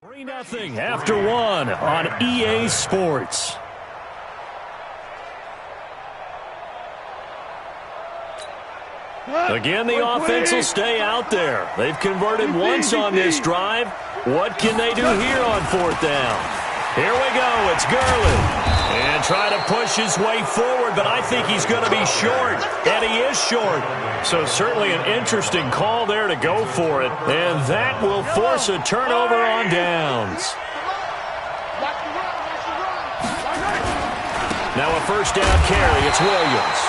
3-0 after one on EA Sports. Again, the offense will stay out there. They've converted once on this drive. What can they do here on fourth down? Here we go. It's Gurley. And trying to push his way forward, but I think he's going to be short. And he is short. So certainly an interesting call there to go for it. And that will force a turnover on downs. Now a first down carry. It's Williams.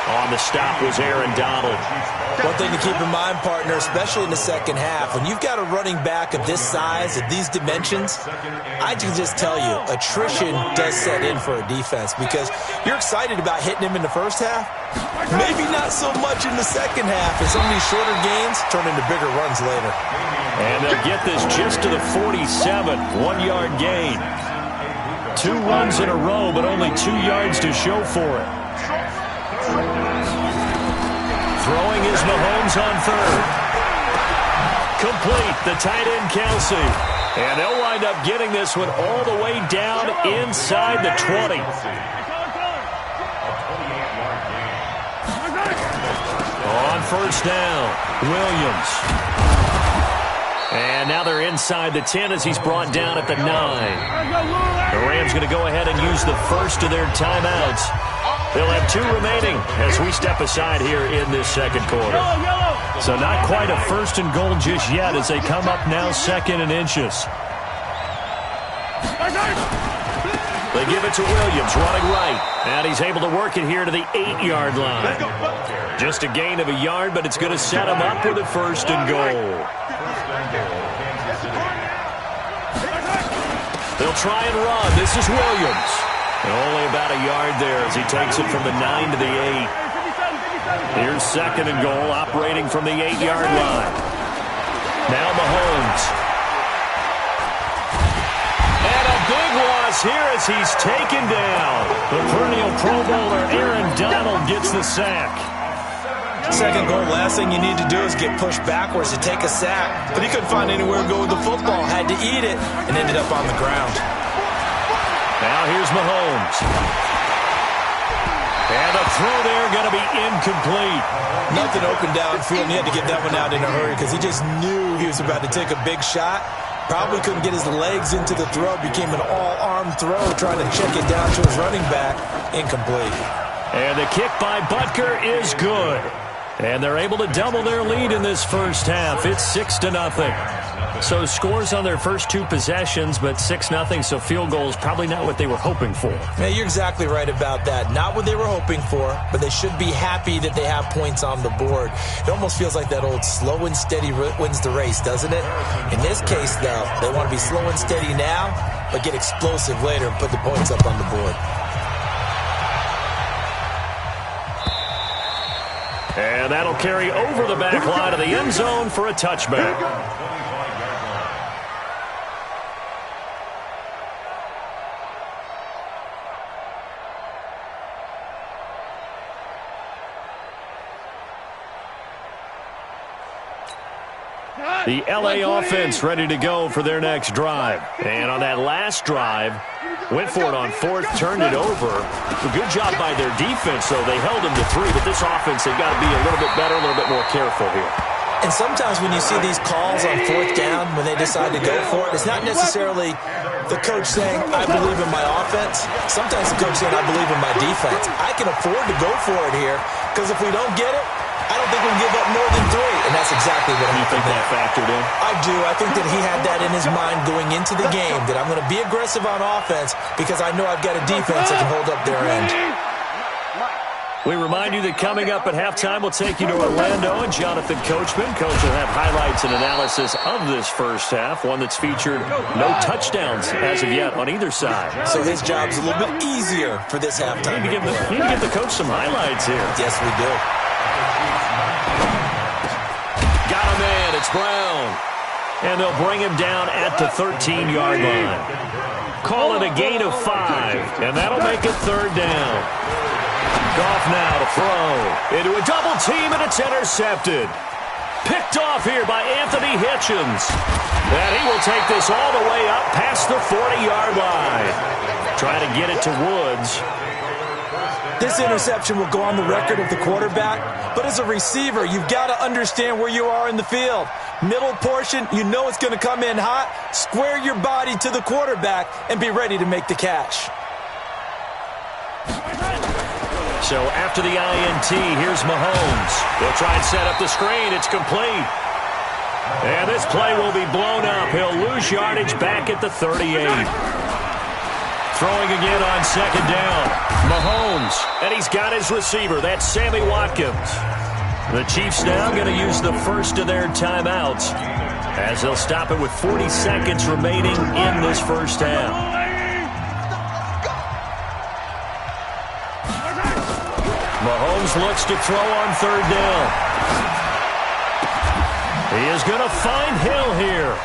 On the stop was Aaron Donald. One thing to keep in mind, partner, especially in the second half, when you've got a running back of this size, of these dimensions, I can just tell you, attrition does set in for a defense because you're excited about hitting him in the first half. Maybe not so much in the second half, and some of these shorter gains turn into bigger runs later. And they'll get this just to the 47, 1-yard gain. 2 runs in a row, but only 2 yards to show for it. Throwing is Mahomes on third. Complete, the tight end Kelsey. And they'll wind up getting this one all the way down inside the 20. On first down, Williams. And now they're inside the 10 as he's brought down at the 9. The Rams going to go ahead and use the first of their timeouts. They'll have 2 remaining as we step aside here in this second quarter. So not quite a first and goal just yet as they come up now second and inches. They give it to Williams running right. And he's able to work it here to the 8-yard line. Just a gain of a yard, but it's going to set him up with a first and goal. They'll try and run. This is Williams. And only about a yard there as he takes it from the 9 to the 8. Here's second and goal, operating from the 8-yard line. Now Mahomes. And a big loss here as he's taken down. The perennial Pro Bowler Aaron Donald gets the sack. Second goal, last thing you need to do is get pushed backwards to take a sack. But he couldn't find anywhere to go with the football, had to eat it, and ended up on the ground. Now here's Mahomes. And the throw there going to be incomplete. Nothing open downfield, and he had to get that one out in a hurry because he just knew he was about to take a big shot. Probably couldn't get his legs into the throw. Became an all-arm throw, trying to check it down to his running back. Incomplete. And the kick by Butker is good. And they're able to double their lead in this first half. It's 6-0. So scores on their first 2 possessions, but 6-0, so field goals probably not what they were hoping for. Yeah, you're exactly right about that. Not what they were hoping for, but they should be happy that they have points on the board. It almost feels like that old slow and steady wins the race, doesn't it? In this case, though, they want to be slow and steady now, but get explosive later and put the points up on the board. And that'll carry over the back line of the end zone for a touchback. The LA offense ready to go for their next drive. And on that last drive, went for it on fourth, turned it over. A good job by their defense, though. They held them to 3, but this offense, they've got to be a little bit better, a little bit more careful here. And sometimes when you see these calls on fourth down, when they decide to go for it, it's not necessarily the coach saying, I believe in my offense. Sometimes the coach saying, I believe in my defense. I can afford to go for it here, because if we don't get it, I don't think we'll give up more than 3, and that's exactly what you think that factored in? I do. I think that he had that in his mind going into the game, that I'm going to be aggressive on offense because I know I've got a defense that can hold up their end. We remind you that coming up at halftime, we'll take you to Orlando and Jonathan Coachman. Coach will have highlights and analysis of this first half, one that's featured no touchdowns as of yet on either side. So his job's a little bit easier for this halftime. We need to give the coach some highlights here. Yes, we do. Got a man. It's Brown. And they'll bring him down at the 13-yard line. Call it a gain of 5, and that'll make it third down. Goff now to throw into a double team, and it's intercepted. Picked off here by Anthony Hitchens. And he will take this all the way up past the 40-yard line. Trying to get it to Woods. This interception will go on the record of the quarterback, but as a receiver, you've got to understand where you are in the field. Middle portion, you know it's going to come in hot. Square your body to the quarterback and be ready to make the catch. So after the INT, here's Mahomes. He'll try and set up the screen. It's complete. And this play will be blown up. He'll lose yardage back at the 38. Throwing again on second down. Mahomes. And he's got his receiver. That's Sammy Watkins. The Chiefs now going to use the first of their timeouts as they'll stop it with 40 seconds remaining in this first half. Mahomes looks to throw on third down. He is going to find Hill here.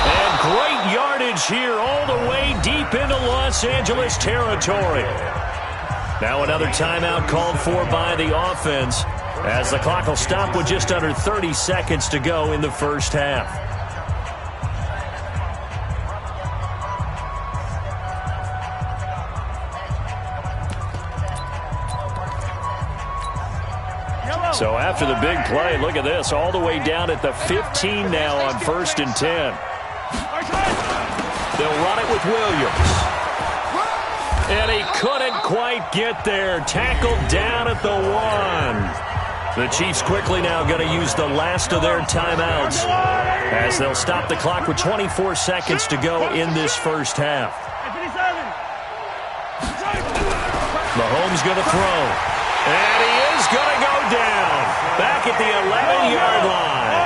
And great yardage here all the way deep into Los Angeles territory. Now another timeout called for by the offense as the clock will stop with just under 30 seconds to go in the first half. So after the big play, look at this, all the way down at the 15 now on 1st and 10. They'll run it with Williams. And he couldn't quite get there. Tackled down at the 1. The Chiefs quickly now going to use the last of their timeouts as they'll stop the clock with 24 seconds to go in this first half. Mahomes going to throw. And he is going to go down back at the 11-yard line.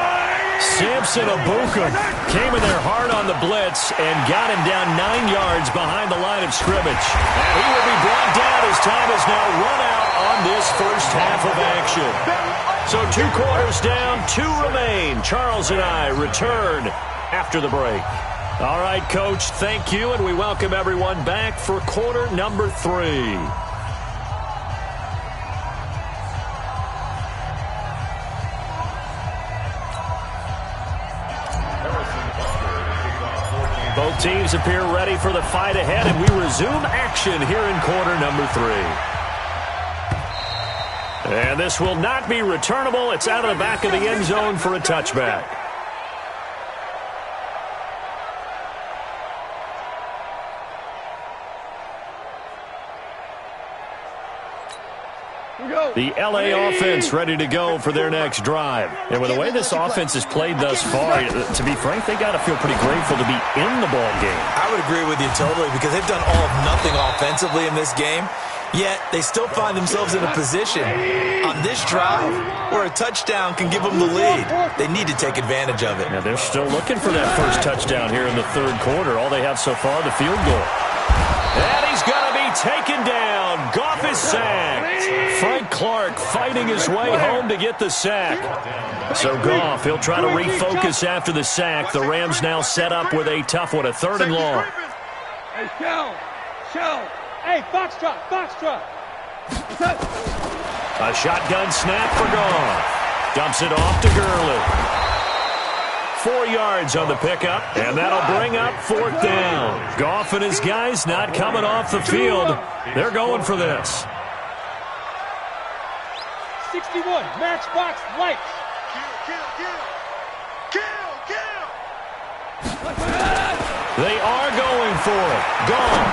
Samson Abuka came in there hard on the blitz and got him down 9 yards behind the line of scrimmage. And he will be brought down as time is now run out on this first half of action. So 2 quarters down, 2 remain. Charles and I return after the break. All right, Coach, thank you, and we welcome everyone back for quarter number 3. Both teams appear ready for the fight ahead, and we resume action here in quarter number 3. And this will not be returnable. It's out of the back of the end zone for a touchback. The L.A. offense ready to go for their next drive. And with the way this offense has played thus far, to be frank, they got to feel pretty grateful to be in the ball game. I would agree with you totally because they've done all of nothing offensively in this game, yet they still find themselves in a position on this drive where a touchdown can give them the lead. They need to take advantage of it. Now they're still looking for that first touchdown here in the third quarter. All they have so far, the field goal. And he's going to be taken down. Goff is sacked. Frank Clark fighting his way home to get the sack. So Goff, he'll try to refocus after the sack. The Rams now set up with a tough one, a 3rd and long. Hey, show. Hey, foxtrot. A shotgun snap for Goff. Dumps it off to Gurley. 4 yards on the pickup, and that'll bring up 4th down. Goff and his guys not coming off the field. They're going for this. 61, matchbox lights. Kill. They are going for it. Goff.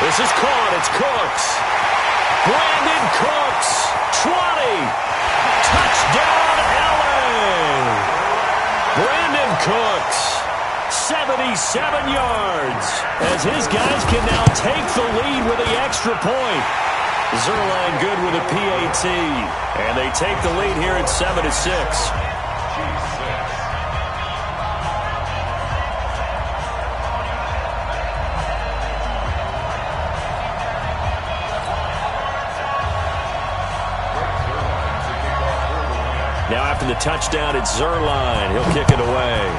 This is caught. It's Cooks. Brandon Cooks. 20. Touchdown, LA. Brandon Cooks, 77 yards, as his guys can now take the lead with the extra point. Zerline good with a PAT, and they take the lead here at 7-6. Now after the touchdown, it's Zerline. He'll kick it away.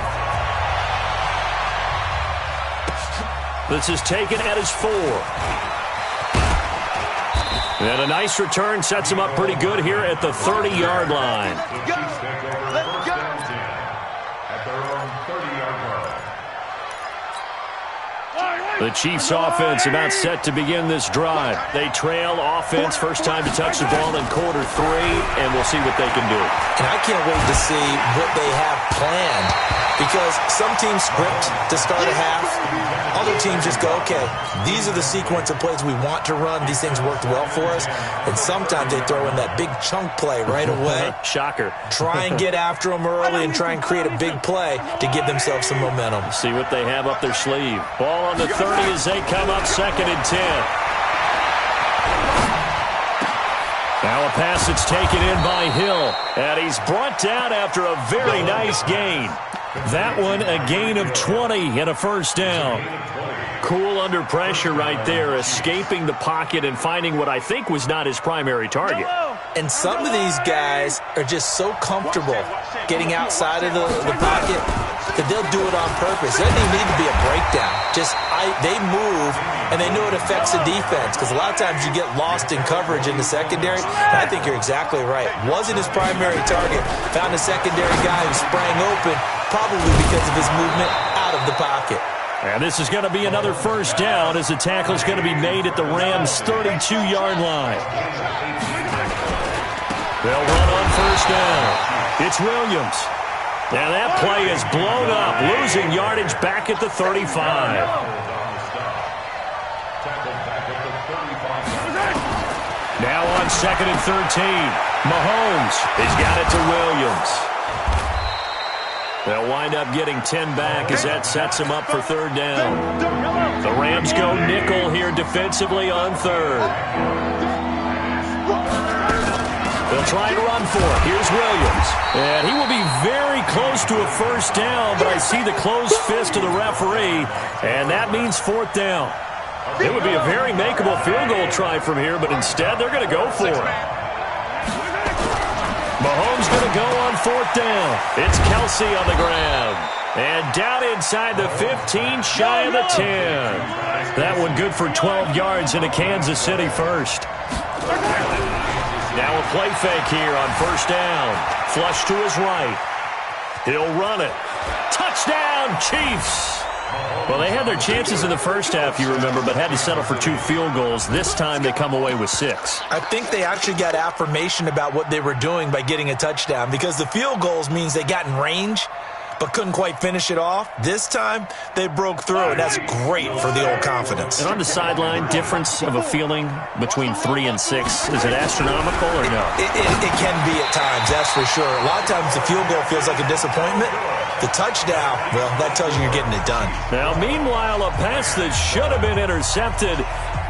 This is taken at his 4. And a nice return sets him up pretty good here at the 30-yard line. The Chiefs offense about set to begin this drive. They trail offense, first time to touch the ball in quarter 3, and we'll see what they can do. And I can't wait to see what they have planned, because some teams script to start a half. Other teams just go, okay, these are the sequence of plays we want to run. These things worked well for us. And sometimes they throw in that big chunk play right away. Shocker. Try and get after them early and try and create a big play to give themselves some momentum. See what they have up their sleeve. Ball on the 30 as they come up 2nd and 10. Now a pass that's taken in by Hill. And he's brought down after a very nice gain. That one a gain of 20 and a first down. Cool under pressure right there, escaping the pocket and finding what I think was not his primary target. And some of these guys are just so comfortable getting outside of the pocket that they'll do it on purpose. There doesn't even need to be a breakdown. They move, and they know it affects the defense, because a lot of times you get lost in coverage in the secondary. And I think you're exactly right. Wasn't his primary target. Found a secondary guy who sprang open, probably because of his movement out of the pocket. And this is going to be another first down as the tackle is going to be made at the Rams' 32-yard line. They'll run on first down. It's Williams. And that play is blown up, losing yardage back at the 35. Now on 2nd and 13. Mahomes has got it to Williams. They'll wind up getting 10 back as that sets them up for 3rd down. The Rams go nickel here defensively on 3rd. They'll try to run for it. Here's Williams. And he will be very close to a first down, but I see the closed fist of the referee, and that means 4th down. It would be a very makeable field goal try from here, but instead they're going to go for it. Mahomes going to go on 4th down. It's Kelsey on the ground. And down inside the 15, shy of the 10. That one good for 12 yards into Kansas City first. Now a play fake here on first down. Flush to his right. He'll run it. Touchdown, Chiefs! Well, they had their chances in the first half, you remember, but had to settle for 2 field goals. This time they come away with 6. I think they actually got affirmation about what they were doing by getting a touchdown, because the field goals means they got in range but couldn't quite finish it off. This time, they broke through, and that's great for the old confidence. And on the sideline, difference of a feeling between 3 and 6, is it astronomical or no? It can be at times, that's for sure. A lot of times the field goal feels like a disappointment. The touchdown, well, that tells you you're getting it done. Now, meanwhile, a pass that should have been intercepted,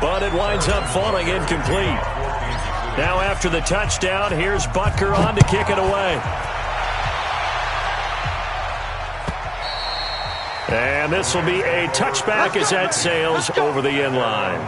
but it winds up falling incomplete. Now, after the touchdown, here's Butker on to kick it away. And this will be a touchback as that sails over the end line.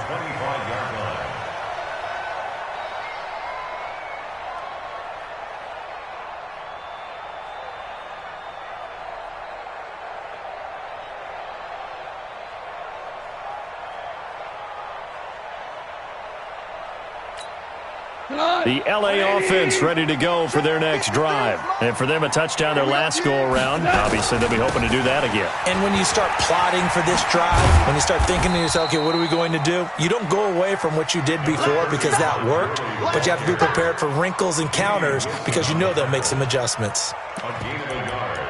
The L.A. offense ready to go for their next drive. And for them, a touchdown their last go-around. Obviously, they'll be hoping to do that again. And when you start plotting for this drive, when you start thinking to yourself, okay, what are we going to do? You don't go away from what you did before because that worked, but you have to be prepared for wrinkles and counters because you know they'll make some adjustments. A gain of a yard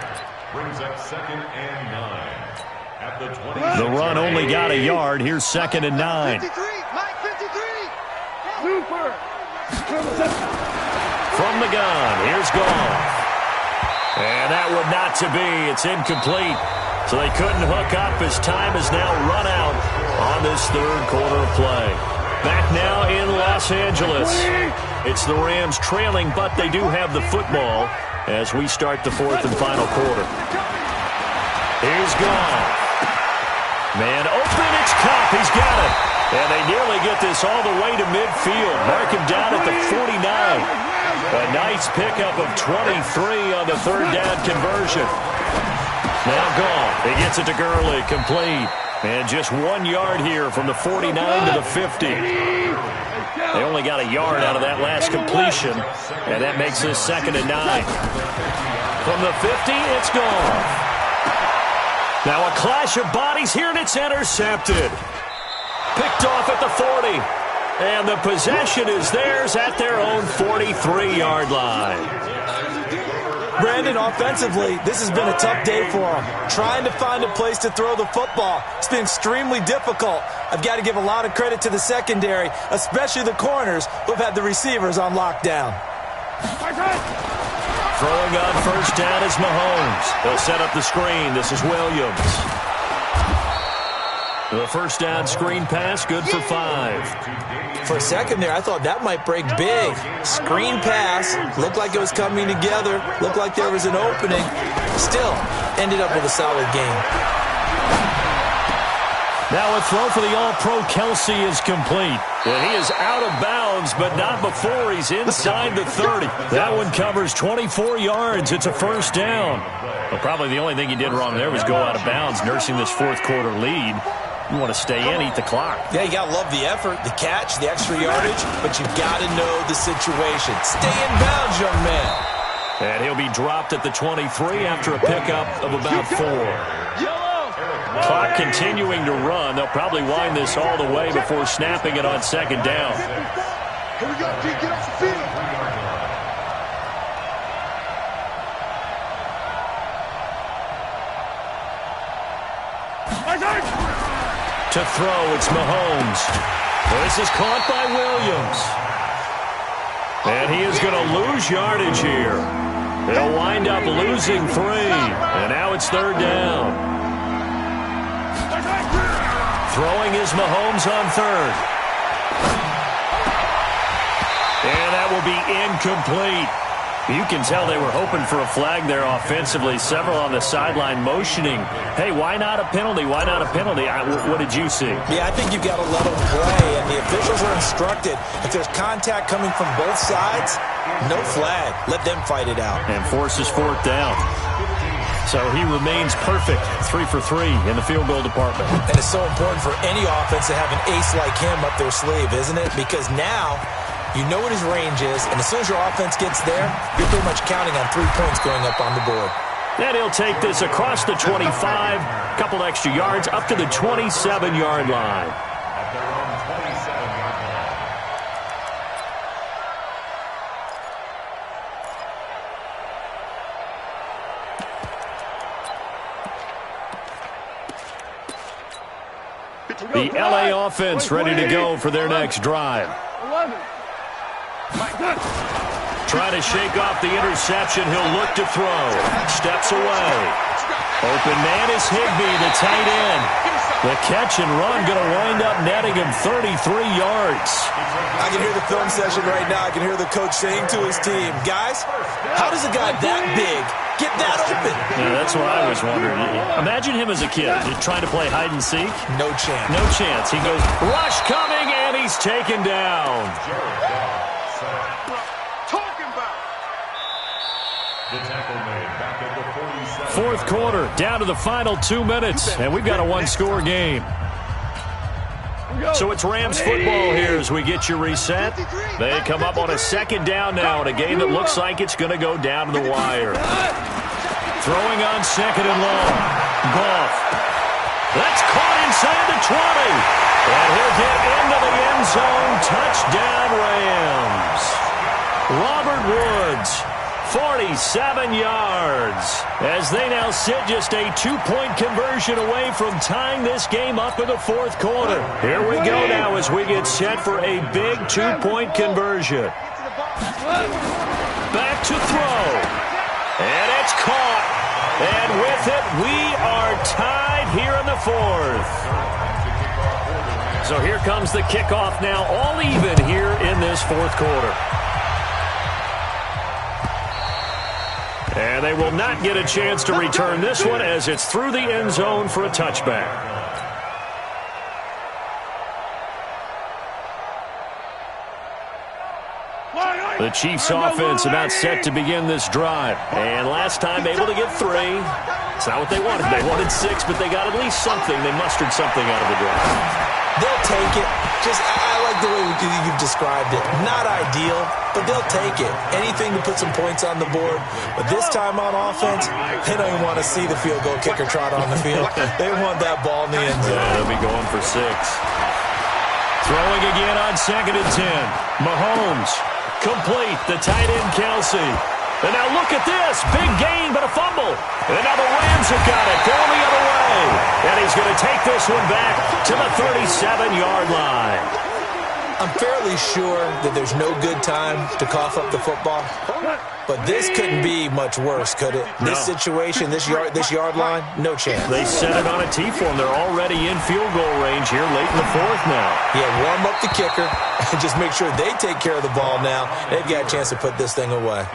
brings up 2nd and 9 at the 20. The run only got a yard. Here's 2nd and 9. 53, Mike 53. Super. From the gun, here's Goff. And that would not to be. It's incomplete. So they couldn't hook up as time is now run out on this 3rd quarter of play. Back now in Los Angeles. It's the Rams trailing, but they do have the football as we start the 4th and final quarter. Here's Goff. Man open, it's Cup. He's got it. And they nearly get this all the way to midfield. Mark him down at the 49. A nice pickup of 23 on the 3rd down conversion. Now Goff. He gets it to Gurley. Complete. And just 1 yard here from the 49 to the 50. They only got a yard out of that last completion, and that makes this 2nd and 9. From the 50, it's gone. Now a clash of bodies here, and it's intercepted. Picked off at the 40. And the possession is theirs at their own 43-yard line. Brandon, offensively, this has been a tough day for them. Trying to find a place to throw the football. It's been extremely difficult. I've got to give a lot of credit to the secondary, especially the corners who have had the receivers on lockdown. Throwing on first down is Mahomes. He'll set up the screen. This is Williams. The first down screen pass, good for 5. For a second there, I thought that might break big. Screen pass, looked like it was coming together, looked like there was an opening. Still, ended up with a solid game. Now a throw for the All-Pro Kelsey is complete. And he is out of bounds, but not before he's inside the 30. That one covers 24 yards. It's a first down. Well, probably the only thing he did wrong there was go out of bounds, nursing this fourth quarter lead. You want to stay in, eat the clock. Yeah, you got to love the effort, the catch, the extra yardage, but you've got to know the situation. Stay in bounds, young man. And he'll be dropped at the 23 after a pickup of about 4. Clock continuing to run. They'll probably wind this all the way before snapping it on 2nd down. Here we go, G. Get off the field. To throw, it's Mahomes. This is caught by Williams. And he is going to lose yardage here. They'll wind up losing 3. And now it's 3rd down. Throwing is Mahomes on 3rd. And that will be incomplete. You can tell they were hoping for a flag there offensively. Several on the sideline motioning, hey, why not a penalty? Why not a penalty? What did you see? Yeah, I think you've got to let them play, and the officials are instructed. If there's contact coming from both sides, no flag. Let them fight it out. And forces 4th down. So he remains perfect, 3 for 3 in the field goal department. And it's so important for any offense to have an ace like him up their sleeve, isn't it? Because now you know what his range is, and as soon as your offense gets there, you're pretty much counting on 3 points going up on the board. And he'll take this across the 25, a couple extra yards, up to the 27-yard line. At their own 27-yard line. The LA offense ready to go for their next drive. 11. Trying to shake off the interception. He'll look to throw. Steps away. Open man is Higbee, the tight end. The catch and run going to wind up netting him 33 yards. I can hear the film session right now. I can hear the coach saying to his team, guys, how does a guy that big get that open? Yeah, that's what I was wondering. Imagine him as a kid trying to play hide and seek. No chance. No chance. He goes, rush coming, and he's taken down. Fourth quarter, down to the final 2 minutes, and we've got a one-score game. So it's Rams football here as we get you reset. They come up on a 2nd down now in a game that looks like it's going to go down to the wire. Throwing on 2nd and long. Goff. That's caught inside the 20. And he'll get into the end zone. Touchdown, Rams. Robert Woods, 47 yards, as they now sit just a 2-point conversion away from tying this game up in the fourth quarter. Here we go now as we get set for a big 2-point conversion. Back to throw. And it's caught. And with it, we are tied here in the fourth. So here comes the kickoff now, all even here in this fourth quarter. And they will not get a chance to return this one as it's through the end zone for a touchback. The Chiefs offense about set to begin this drive. And last time able to get 3. It's not what they wanted. They wanted 6, but they got at least something. They mustered something out of the drive. They'll take it. I like the way you've described it. Not ideal, but they'll take it. Anything to put some points on the board. But this time on offense, they don't even want to see the field goal kicker trot on the field. They want that ball in the end zone. Yeah, they'll be going for 6. Throwing again on 2nd and 10. Mahomes, complete, the tight end Kelsey. And now look at this. Big gain, but a fumble. And now the Rams have got it. Going the other way. And he's going to take this one back to the 37-yard line. I'm fairly sure that there's no good time to cough up the football. But this couldn't be much worse, could it? No. This situation, this yard line, no chance. They set it on a tee for him. They're already in field goal range here late in the 4th now. Yeah, warm up the kicker and just make sure they take care of the ball now. They've got a chance to put this thing away.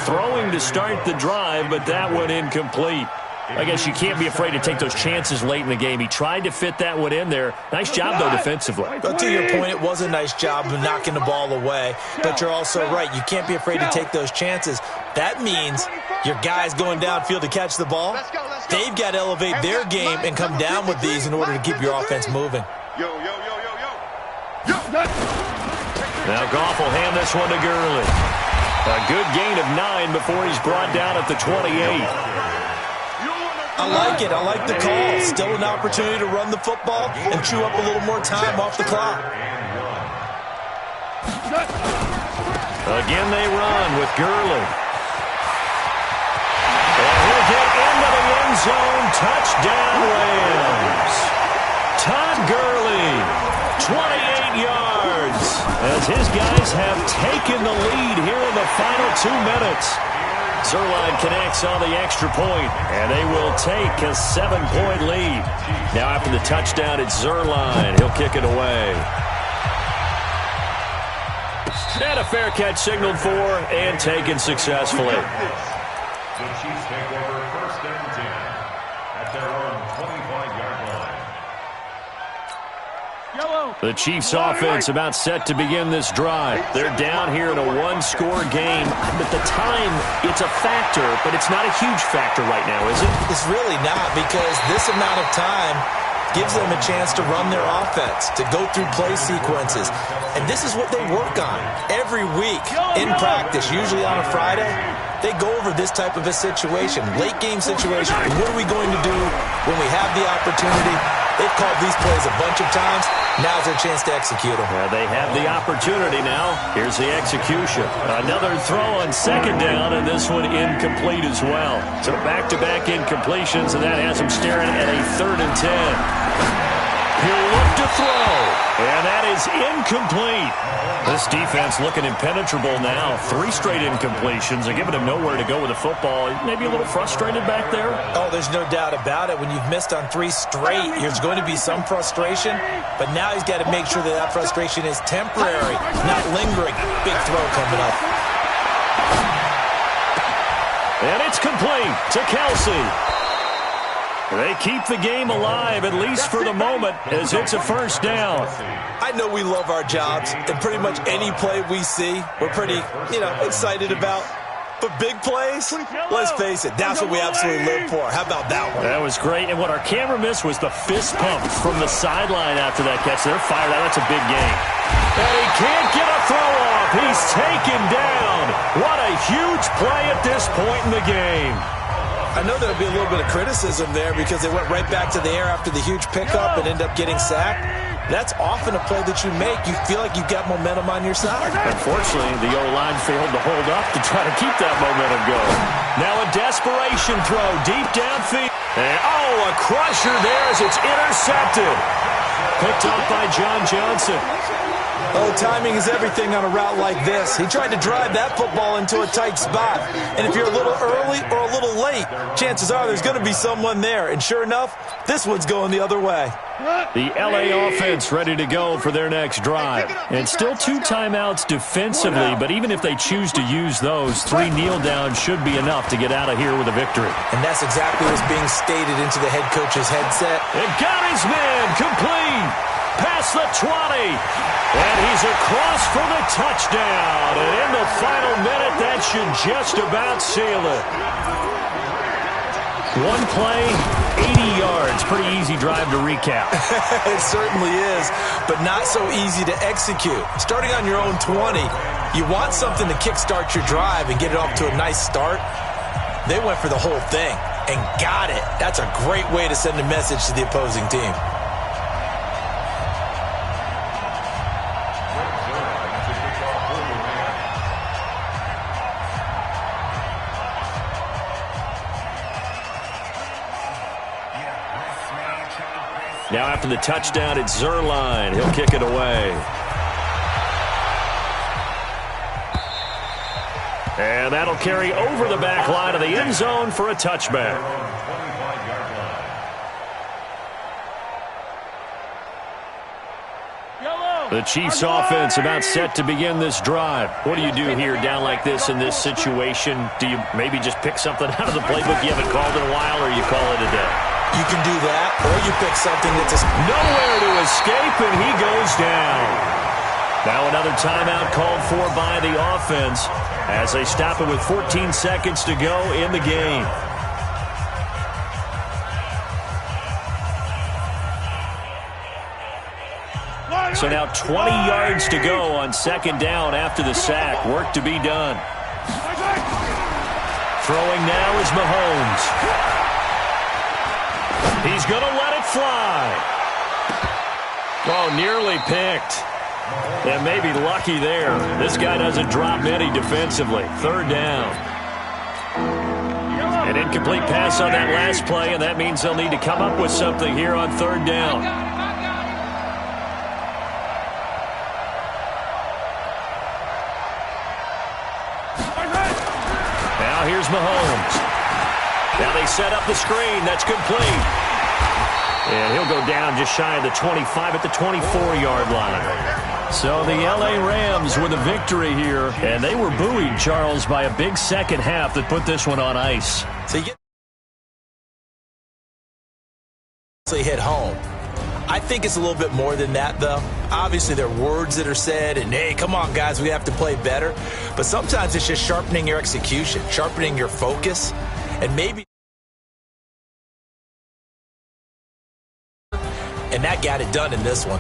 Throwing to start the drive, but that one incomplete. I guess you can't be afraid to take those chances late in the game. He tried to fit that one in there. Nice job, though, defensively. But to your point, it was a nice job of knocking the ball away. But you're also right. You can't be afraid to take those chances. That means your guys going downfield to catch the ball, they've got to elevate their game and come down with these in order to keep your offense moving. Now Goff will hand this one to Gurley. A good gain of 9 before he's brought down at the 28. I like it. I like the call. Still an opportunity to run the football and chew up a little more time off the clock. Again they run with Gurley. And he'll get into the end zone. Touchdown Rams. Todd Gurley, 28 yards, as his guys have taken the lead here in the final 2 minutes. Zerline connects on the extra point, and they will take a 7-point lead. Now after the touchdown, it's Zerline. He'll kick it away. And a fair catch signaled for and taken successfully. The Chiefs take over 1st and 10 at their own 25-yard line. The Chiefs offense about set to begin this drive. They're down here in a 1-score game. At the time, it's a factor, but it's not a huge factor right now, is it? It's really not, because this amount of time gives them a chance to run their offense, to go through play sequences. And this is what they work on every week in practice, usually on a Friday. They go over this type of a situation, late game situation. What are we going to do when we have the opportunity? They've called these plays a bunch of times. Now's their chance to execute them. They have the opportunity now. Here's the execution. Another throw on 2nd down, and this one incomplete as well. So back-to-back incompletions, and that has them staring at a 3rd and 10. He'll look to throw, and that is incomplete. This defense looking impenetrable now. 3 straight incompletions. They're giving him nowhere to go with the football. Maybe a little frustrated back there? Oh, there's no doubt about it. When you've missed on 3 straight, there's going to be some frustration. But now he's got to make sure that that frustration is temporary, not lingering. Big throw coming up. And it's complete to Kelsey. They keep the game alive, at least for the moment, as it's a 1st down. I know we love our jobs, and pretty much any play we see, we're pretty, excited about. But big plays, let's face it, that's what we absolutely live for. How about that one? That was great. And what our camera missed was the fist pump from the sideline after that catch. They're fired out. That's a big game. And he can't get a throw off. He's taken down. What a huge play at this point in the game. I know there'll be a little bit of criticism there because they went right back to the air after the huge pickup and end up getting sacked. That's often a play that you make. You feel like you've got momentum on your side. Unfortunately, the O-line failed to hold up to try to keep that momentum going. Now a desperation throw deep downfield. And, a crusher there as it's intercepted. Picked up by John Johnson. Oh, timing is everything on a route like this. He tried to drive that football into a tight spot. And if you're a little early or a little late, chances are there's going to be someone there. And sure enough, this one's going the other way. The LA offense ready to go for their next drive. And still 2 timeouts defensively, but even if they choose to use those, 3 kneel downs should be enough to get out of here with a victory. And that's exactly what's being stated into the head coach's headset. And got his man complete. Past the 20. And he's across for the touchdown. And in the final minute, that should just about seal it. One play, 80 yards. Pretty easy drive to recap. It certainly is, but not so easy to execute. Starting on your own 20, you want something to kickstart your drive and get it off to a nice start. They went for the whole thing and got it. That's a great way to send a message to the opposing team. Now after the touchdown, it's Zerline. He'll kick it away. And that'll carry over the back line of the end zone for a touchback. The Chiefs offense about set to begin this drive. What do you do here down like this in this situation? Do you maybe just pick something out of the playbook you haven't called in a while, or you call it a day? You can do that, or you pick something that's nowhere to escape, and he goes down. Now another timeout called for by the offense as they stop it with 14 seconds to go in the game. So now 20 yards to go on second down after the sack. Work to be done. Throwing now is Mahomes. He's going to let it fly. Oh, nearly picked. And maybe lucky there. This guy doesn't drop many defensively. Third down. An incomplete pass on that last play, and that means they'll need to come up with something here on third down. Now here's Mahomes. Now they set up the screen. That's complete. And he'll go down just shy of the 25 at the 24-yard line. So the L.A. Rams with a victory here. And they were buoyed, Charles, by a big second half that put this one on ice. So you get hit home. I think it's a little bit more than that, though. Obviously, there are words that are said, and, hey, come on, guys, we have to play better. But sometimes it's just sharpening your execution, sharpening your focus, and maybe. And that got it done in this one.